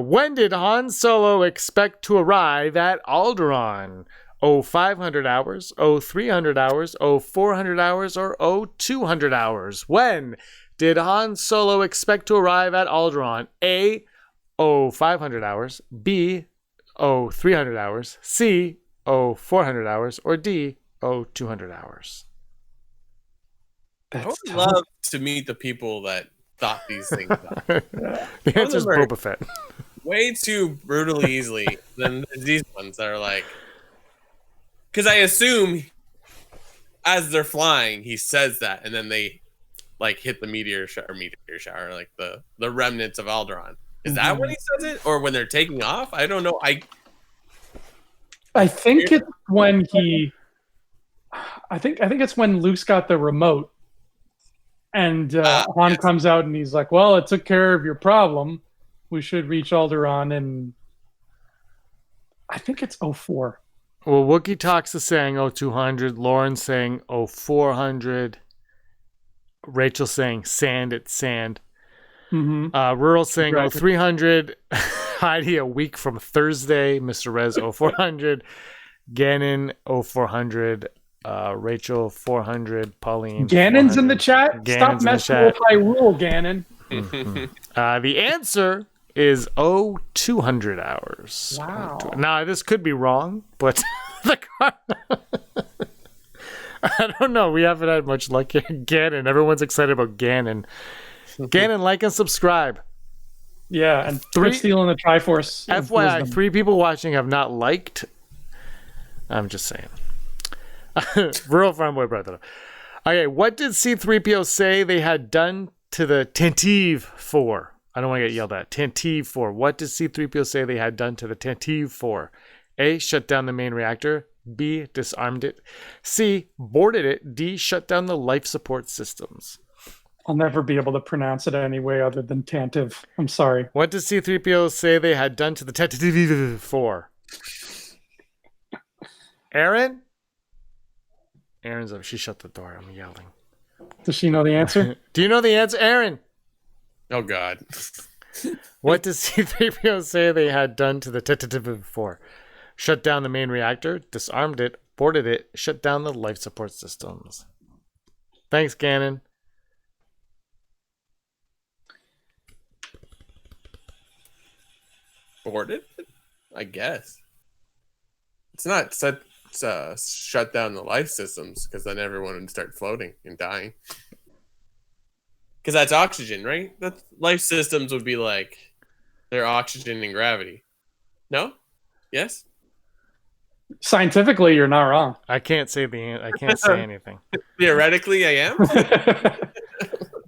When did Han Solo expect to arrive at Alderaan? 500 hours, 300 hours, 400 hours, or 200 hours? When did Han Solo expect to arrive at Alderaan? A, 500 hours, B, 300 hours, C, 400 hours, or D, 200 hours? I would love to meet the people that thought these things up. The answer is Remember- Boba Fett. Way too brutally easily than these ones that are like. Because I assume as they're flying, he says that, and then they like hit the meteor shower, like the remnants of Alderaan. Is that when he says it, or when they're taking off? I don't know. I think it's when he. I think it's when Luke's got the remote, and Han yes. comes out and he's like, "Well, it took care of your problem. We should reach Alderaan." And I think it's 04. Well, Wookie Talks is saying 200. Lauren's saying 400. Rachel saying sand, it's sand. Mm-hmm. Rural saying Right. 300. Heidi a week from Thursday. Mr. Rez 400. Gannon 400. Rachel 400. Pauline. Gannon's in the 400. chat. Gannon's Stop in the messing chat. with my rule, Gannon. The answer is 200 hours. Wow. Now this could be wrong, but the car. I don't know. We haven't had much luck here. Gannon. Everyone's excited about Gannon. Gannon, like and subscribe. Yeah, and Three- Chris stealing the Triforce. of FYI, wisdom. 3 people watching have not liked. I'm just saying. Rural Farm Boy brought that up. Okay, what did C-3PO say they had done to the Tantive 4? I don't want to get yelled at. Tantive 4. What did C-3PO say they had done to the Tantive 4? A, shut down the main reactor. B, disarmed it. C, boarded it. D, shut down the life support systems. I'll never be able to pronounce it any way other than Tantive. I'm sorry. What did C-3PO say they had done to the Tantive 4? Aaron? Aaron's up. She shut the door. I'm yelling. Does she know the answer? Do you know the answer, Aaron? Oh God. What does C-3PO say they had done to the T-4? Shut down the main reactor, disarmed it, boarded it, shut down the life support systems. Thanks, Gannon. Boarded? I guess. It's not set. Shut down the life systems because then everyone would start floating and dying. Because that's oxygen, right? That life systems would be like their oxygen and gravity. No? Yes? Scientifically, you're not wrong. I can't say I can't say anything. Theoretically, I am.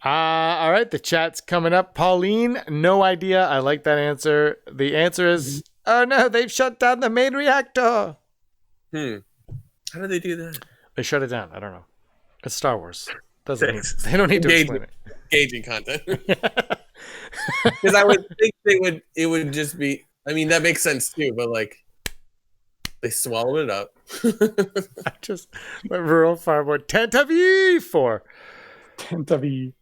All right, the chat's coming up. Pauline, no idea. I like that answer. The answer is, oh no, they've shut down the main reactor. How do they do that? They shut it down. I don't know. It's Star Wars. They don't need to explain it. Engaging content. Because I would think it would just be, I mean, that makes sense too, but like, they swallowed it up. I just went real far more. Tentavi for. Tentavi.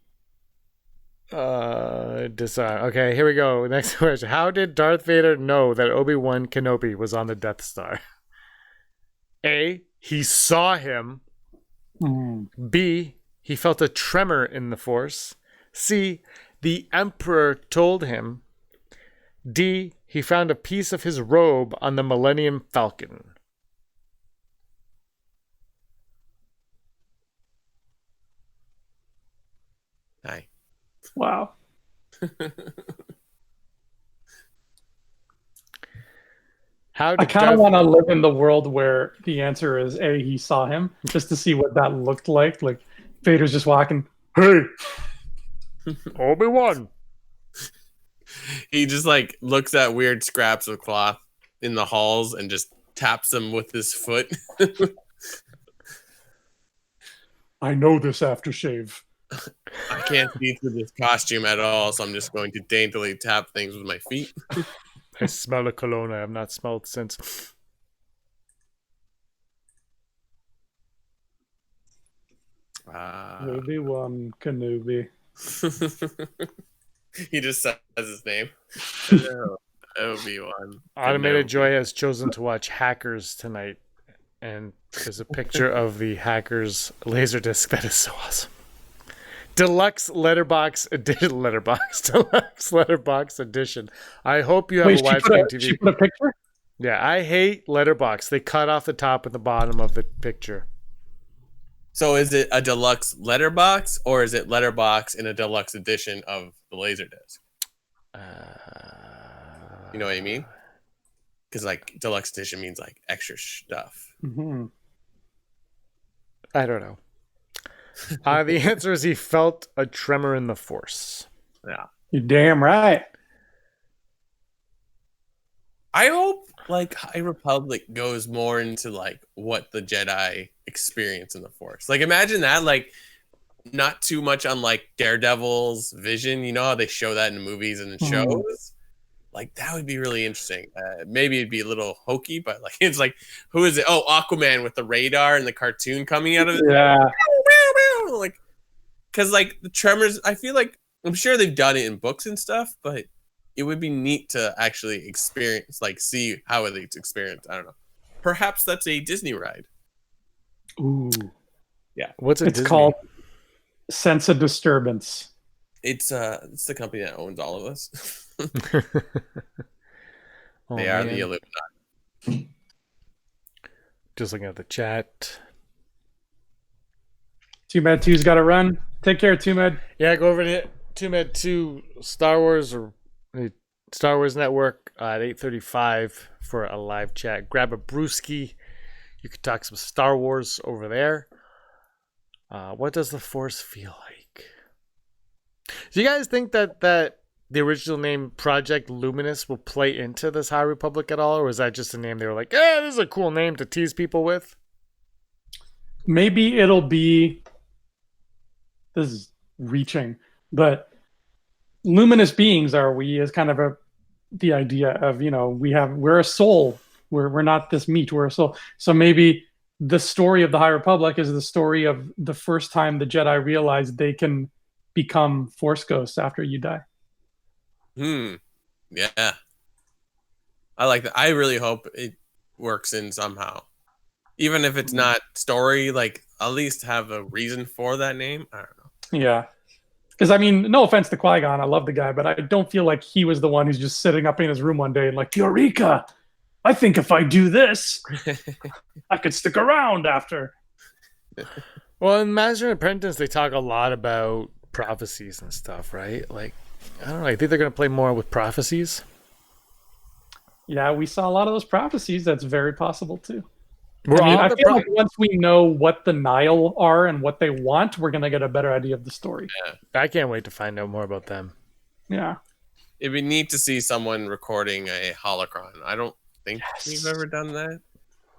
Disarm. Okay, here we go. Next question. How did Darth Vader know that Obi-Wan Kenobi was on the Death Star? A, he saw him. B, he felt a tremor in the Force. C, the Emperor told him. D, he found a piece of his robe on the Millennium Falcon. Hi. Wow. I kind of want to live in the world where the answer is A, he saw him, just to see what that looked like. Like Vader's just walking, hey, Obi-Wan. He just like looks at weird scraps of cloth in the halls and just taps them with his foot. I know this aftershave. I can't see through this costume at all, so I'm just going to daintily tap things with my feet. I smell a cologne I have not smelled since. Obi-Wan Kenobi. He just says his name. Obi-Wan. Automated Joy has chosen to watch Hackers tonight, and there's a picture of the Hackers Laserdisc that is so awesome. Deluxe Letterbox Edition. Deluxe Letterbox Edition. I hope you have a widescreen TV. She put a picture? Yeah, I hate Letterbox. They cut off the top and the bottom of the picture. So is it a deluxe letterbox or is it letterbox in a deluxe edition of the Laserdisc? You know what I mean? Because like deluxe edition means like extra stuff. Mm-hmm. I don't know. The answer is he felt a tremor in the Force. Yeah. You're damn right. I hope like High Republic goes more into like what the Jedi experience in the Force. Like imagine that, like not too much on like Daredevil's vision. You know how they show that in movies and in shows? Like that would be really interesting. Maybe it'd be a little hokey, but like it's like, who is it? Oh, Aquaman with the radar and the cartoon coming out of it. Yeah. Like, because like the Tremors, I feel like I'm sure they've done it in books and stuff, but it would be neat to actually experience, like see how it's experienced. I don't know. Perhaps that's a Disney ride. Ooh. Yeah. What's it? It's called Sense of Disturbance. It's the company that owns all of us. Oh, they are man. the Illuminati. Just looking at the chat. Two Med 2's got to run. Take care, Two Med. Yeah, go over to 2med2 Star Wars or Star Wars Network at 8:35 for a live chat. Grab a brewski. You could talk some Star Wars over there. What does the Force feel like? Do you guys think that the original name Project Luminous will play into this High Republic at all, or is that just a name they were like, this is a cool name to tease people with? Maybe it'll be, this is reaching, but luminous beings are we, is kind of the idea of, we're a soul We're not this meat. We're so maybe the story of the High Republic is the story of the first time the Jedi realize they can become Force ghosts after you die. Yeah. I like that. I really hope it works in somehow. Even if it's not story, like at least have a reason for that name. I don't know. Yeah. Because I mean, no offense to Qui-Gon, I love the guy, but I don't feel like he was the one who's just sitting up in his room one day and like, Eureka! I think if I do this, I could stick around after. Well, in Master and Apprentice, they talk a lot about prophecies and stuff, right? Like, I don't know. I think they're going to play more with prophecies. Yeah, we saw a lot of those prophecies. That's very possible too. We're I on the feel like once we know what the Nile are and what they want, we're gonna get a better idea of the story. Yeah. I can't wait to find out more about them. Yeah. It'd be neat to see someone recording a holocron. I don't think we've ever done that.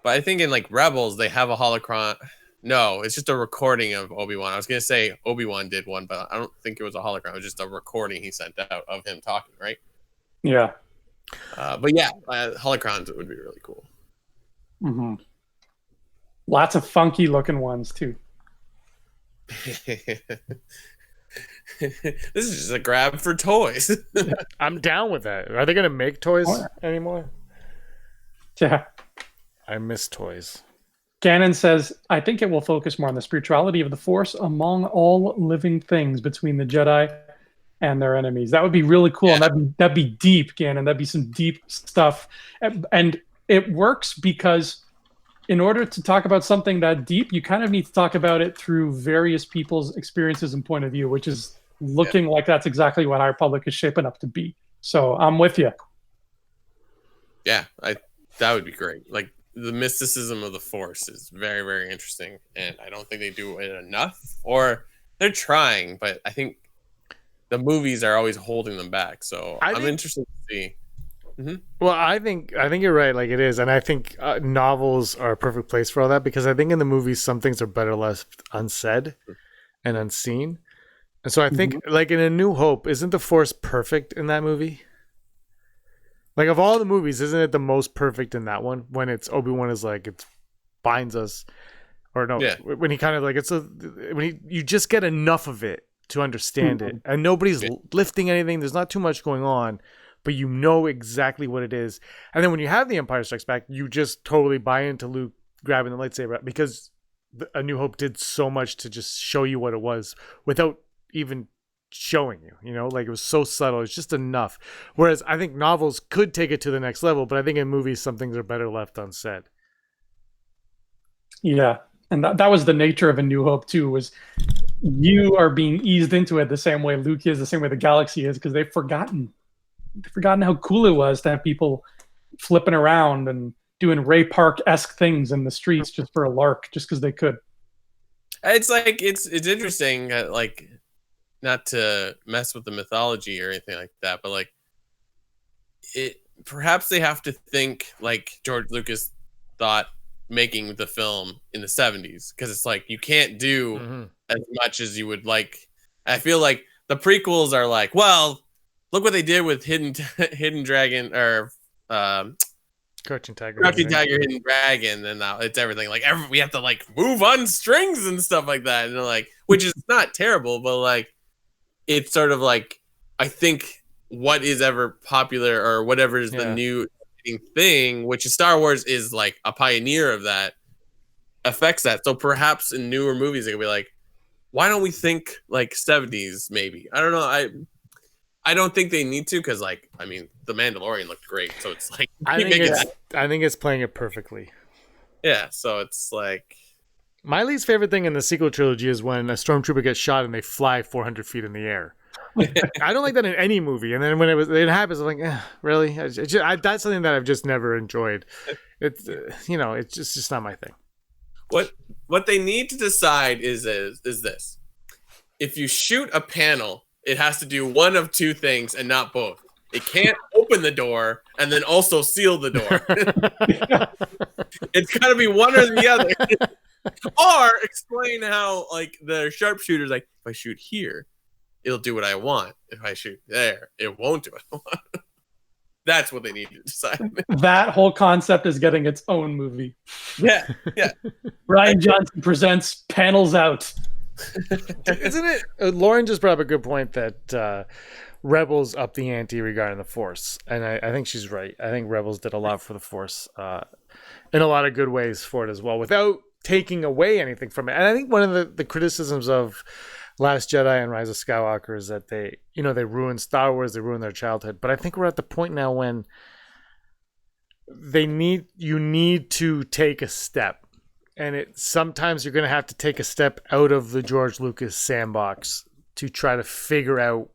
But I think in like Rebels, they have a holocron. No, it's just a recording of Obi-Wan. I was going to say Obi-Wan did one, but I don't think it was a holocron. It was just a recording he sent out of him talking, right? Yeah. But yeah, holocrons would be really cool. Mm-hmm. Lots of funky looking ones too. This is just a grab for toys. I'm down with that. Are they going to make toys anymore? Yeah. I miss toys. Gannon says, I think it will focus more on the spirituality of the Force among all living things between the Jedi and their enemies. That would be really cool. Yeah. And that'd be deep, Gannon. That'd be some deep stuff. And it works because in order to talk about something that deep, you kind of need to talk about it through various people's experiences and point of view, which is looking like that's exactly what High Republic is shaping up to be. So I'm with you. Yeah, that would be great. Like the mysticism of the Force is very, very interesting, and I don't think they do it enough. Or they're trying, but I think the movies are always holding them back. So I'm interested to see. Mm-hmm. Well, I think you're right. Like it is, and I think novels are a perfect place for all that because I think in the movies some things are better left unsaid and unseen. And so I think, like in A New Hope, isn't the Force perfect in that movie? Like of all the movies, isn't it the most perfect in that one? When it's Obi-Wan is like it binds us, or no, when he kind of like you just get enough of it to understand it, and nobody's lifting anything. There's not too much going on, but you know exactly what it is. And then when you have The Empire Strikes Back, you just totally buy into Luke grabbing the lightsaber because A New Hope did so much to just show you what it was without even showing you, like it was so subtle. It's just enough. Whereas I think novels could take it to the next level, but I think in movies, some things are better left unsaid. Yeah. And that was the nature of A New Hope too, was you are being eased into it the same way Luke is, the same way the galaxy is, because they've forgotten how cool it was to have people flipping around and doing Ray Park-esque things in the streets just for a lark, just because they could. It's like it's interesting, like not to mess with the mythology or anything like that, but like it perhaps they have to think like George Lucas thought making the film in the 70s, because it's like you can't do as much as you would like. I feel like the prequels are like, well, look what they did with Hidden Dragon or Crouching Tiger, Hidden Dragon, and now it's everything like we have to like move on strings and stuff like that, and like, which is not terrible, but like it's sort of like I think what is ever popular or whatever is the new thing, which is Star Wars, is like a pioneer of that, affects that. So perhaps in newer movies, it could be like, why don't we think like 70s maybe? I don't know. I don't think they need to, because like, I mean, The Mandalorian looked great, so it's like I think it's playing it perfectly. Yeah, so it's like my least favorite thing in the sequel trilogy is when a stormtrooper gets shot and they fly 400 feet in the air. I don't like that in any movie. And then when it happens, I'm like, really? That's something that I've just never enjoyed. It's it's just not my thing. What they need to decide is this: if you shoot a panel, it has to do one of two things and not both. It can't open the door and then also seal the door. It's got to be one or the other. Or explain how like the sharpshooter's like, if I shoot here, it'll do what I want. If I shoot there, it won't do what I want. That's what they need to decide. That whole concept is getting its own movie. Yeah. Ryan Johnson presents Panels Out. Isn't it? Lauren just brought up a good point that Rebels up the ante regarding the Force, and I think she's right. I think Rebels did a lot for the Force in a lot of good ways for it as well, without taking away anything from it. And I think one of the criticisms of Last Jedi and Rise of Skywalker is that they ruined Star Wars, they ruined their childhood. But I think we're at the point now when you need to take a step. And sometimes you're going to have to take a step out of the George Lucas sandbox to try to figure out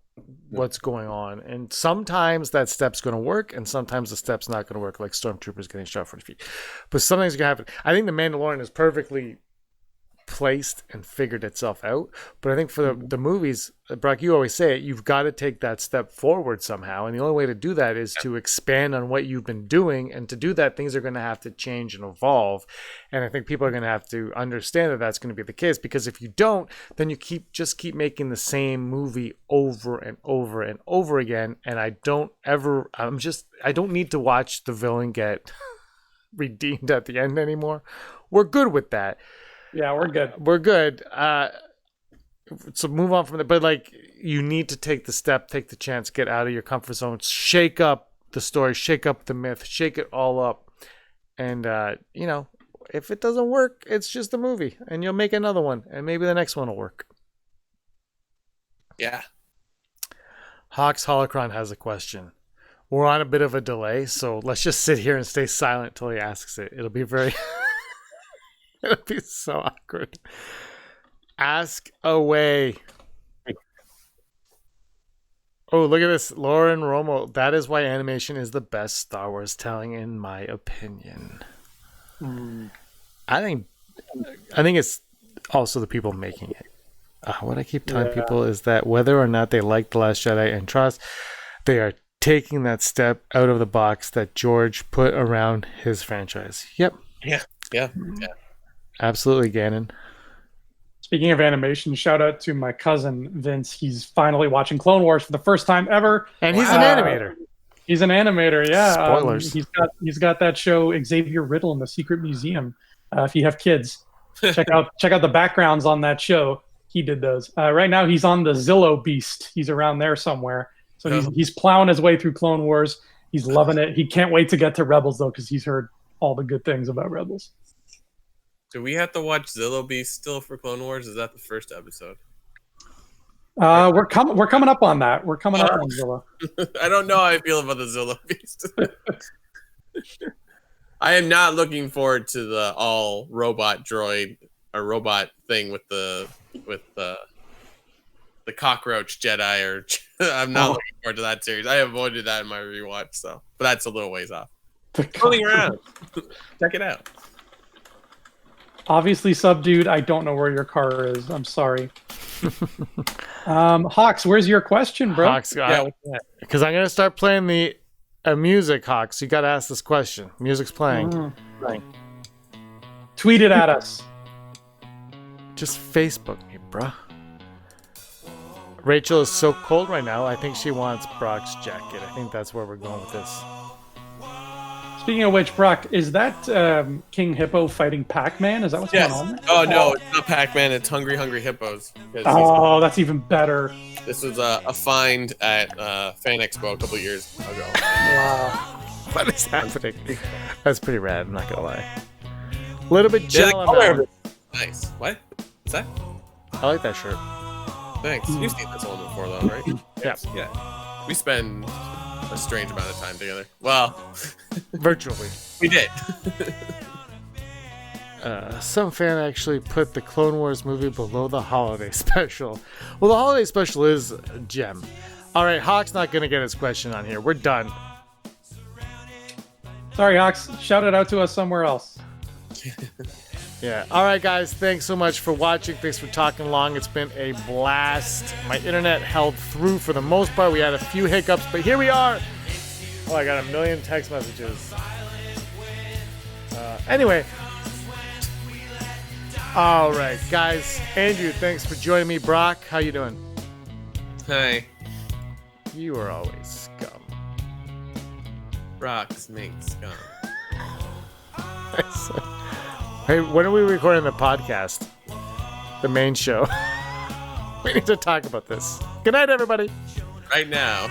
what's going on. And sometimes that step's going to work, and sometimes the step's not going to work, like stormtroopers getting shot 40 feet. But something's going to happen. I think The Mandalorian is perfectly placed and figured itself out. But I think for the movies, Brock, you always say it, you've got to take that step forward somehow. And the only way to do that is to expand on what you've been doing. And to do that, things are going to have to change and evolve. And I think people are going to have to understand that that's going to be the case, because if you don't, then you keep making the same movie over and over and over again. And I don't need to watch the villain get redeemed at the end anymore. We're good with that. Yeah, we're good. We're good. So move on from that. But like, you need to take the step, take the chance, get out of your comfort zone, shake up the story, shake up the myth, shake it all up. And, if it doesn't work, it's just a movie, and you'll make another one, and maybe the next one will work. Yeah. Hawks Holocron has a question. We're on a bit of a delay, so let's just sit here and stay silent till he asks it. It'll be very... It'll be so awkward. Ask away. Oh, look at this. Lauren Romo. That is why animation is the best Star Wars telling, in my opinion. I think it's also the people making it. What I keep telling people is that whether or not they like The Last Jedi and trust, they are taking that step out of the box that George put around his franchise. Yep. Yeah. Absolutely, Gannon. Speaking of animation, shout out to my cousin Vince. He's finally watching Clone Wars for the first time ever. And he's an animator. He's an animator, yeah. Spoilers. He's got that show Xavier Riddle in the Secret Museum. If you have kids, check out the backgrounds on that show. He did those. Right now he's on the Zillow Beast. He's around there somewhere. So he's plowing his way through Clone Wars. He's loving it. He can't wait to get to Rebels though, because he's heard all the good things about Rebels. Do we have to watch Zillow Beast still for Clone Wars? Is that the first episode? We're coming up on that. We're coming up on Zillow. I don't know how I feel about the Zillow Beast. I am not looking forward to the all robot droid or robot thing with the cockroach Jedi. Or I'm not looking forward to that series. I avoided that in my rewatch, but that's a little ways off. Rolling around, check it out. Obviously, Subdued, I don't know where your car is. I'm sorry. Hawks, where's your question, bro? Hawks, because I'm going to start playing the music, Hawks. You got to ask this question. Music's playing. Right. Tweet it at us. Just Facebook me, bruh. Rachel is so cold right now. I think she wants Brock's jacket. I think that's where we're going with this. Speaking of which, Brock, is that King Hippo fighting Pac-Man? Is that what's going on there? Oh, no, it's not Pac-Man. It's Hungry Hippos. Oh, that's even better. This was a find at Fan Expo a couple years ago. Wow. What is happening? That's pretty rad, I'm not going to lie. A little bit gel on that one. Nice. What? What's that? I like that shirt. Thanks. You've seen this one before, though, right? Yeah. We spend a strange amount of time together. Well, virtually. We did. Some fan actually put the Clone Wars movie below the holiday special. Well, the holiday special is a gem. All right, Hawk's not going to get his question on here. We're done. Sorry, Hawks. Shout it out to us somewhere else. Yeah. All right, guys. Thanks so much for watching. Thanks for talking long. It's been a blast. My internet held through for the most part. We had a few hiccups, but here we are. Oh, I got a million text messages. Anyway. All right, guys. Andrew, thanks for joining me. Brock, how you doing? Hi. You are always scum. Rocks make scum. Hey, when are we recording the podcast? The main show. We need to talk about this. Good night, everybody. Right now.